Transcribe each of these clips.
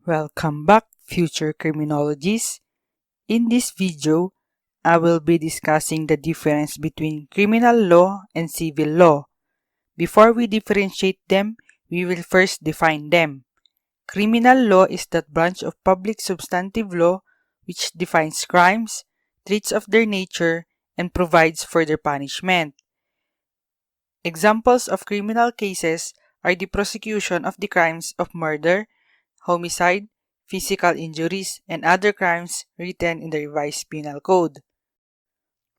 Welcome back, future criminologists. In this video, I will be discussing the difference between criminal law and civil law. Before we differentiate them, we will first define them. Criminal law is that branch of public substantive law which defines crimes, treats of their nature, and provides for their punishment. Examples of criminal cases are the prosecution of the crimes of murder, homicide, physical injuries, and other crimes written in the Revised Penal Code.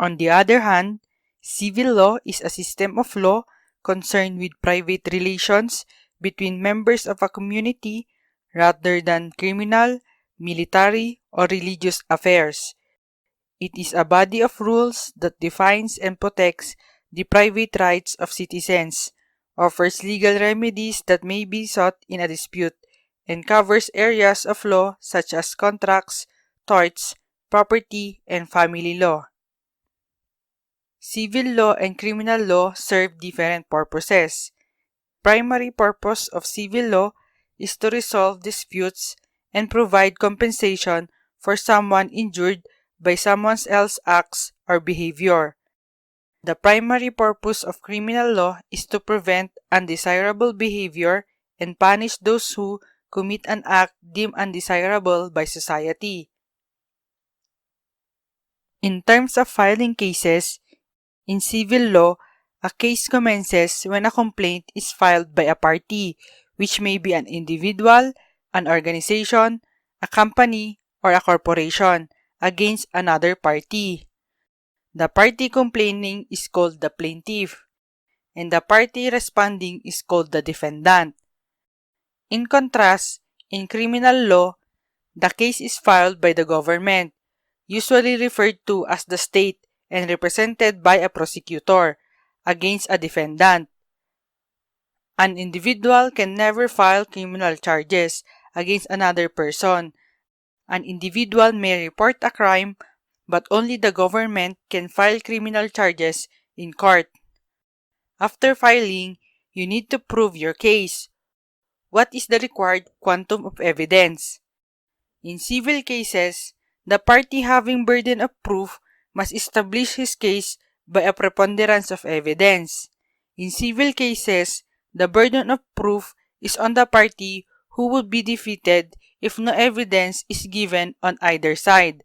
On the other hand, civil law is a system of law concerned with private relations between members of a community rather than criminal, military, or religious affairs. It is a body of rules that defines and protects the private rights of citizens, offers legal remedies that may be sought in a dispute, and covers areas of law such as contracts, torts, property, and family law. Civil law and criminal law serve different purposes. Primary purpose of civil law is to resolve disputes and provide compensation for someone injured by someone else's acts or behavior. The primary purpose of criminal law is to prevent undesirable behavior and punish those who commit an act deemed undesirable by society. In terms of filing cases, in civil law, a case commences when a complaint is filed by a party, which may be an individual, an organization, a company, or a corporation, against another party. The party complaining is called the plaintiff, and the party responding is called the defendant. In contrast, in criminal law, the case is filed by the government, usually referred to as the state and represented by a prosecutor, against a defendant. An individual can never file criminal charges against another person. An individual may report a crime, but only the government can file criminal charges in court. After filing, you need to prove your case. What is the required quantum of evidence? In civil cases, the party having burden of proof must establish his case by a preponderance of evidence. In civil cases, the burden of proof is on the party who would be defeated if no evidence is given on either side.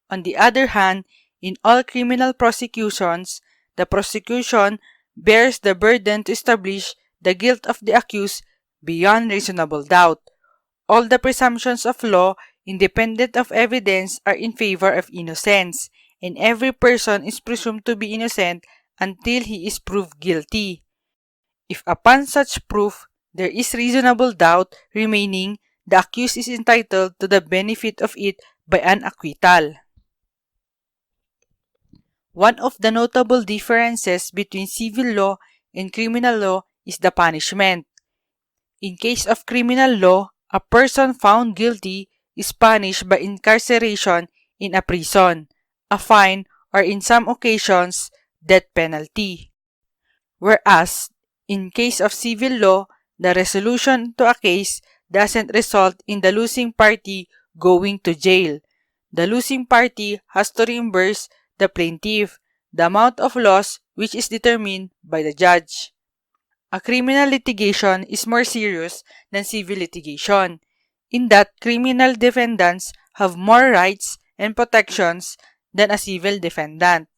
On the other hand, in all criminal prosecutions, the prosecution bears the burden to establish the guilt of the accused beyond reasonable doubt. All the presumptions of law, independent of evidence, are in favor of innocence, and every person is presumed to be innocent until he is proved guilty. If upon such proof there is reasonable doubt remaining, the accused is entitled to the benefit of it by an acquittal. One of the notable differences between civil law and criminal law is the punishment. In case of criminal law, a person found guilty is punished by incarceration in a prison, a fine, or in some occasions, death penalty. Whereas, in case of civil law, the resolution to a case doesn't result in the losing party going to jail. The losing party has to reimburse the plaintiff the amount of loss which is determined by the judge. A criminal litigation is more serious than civil litigation, in that criminal defendants have more rights and protections than a civil defendant.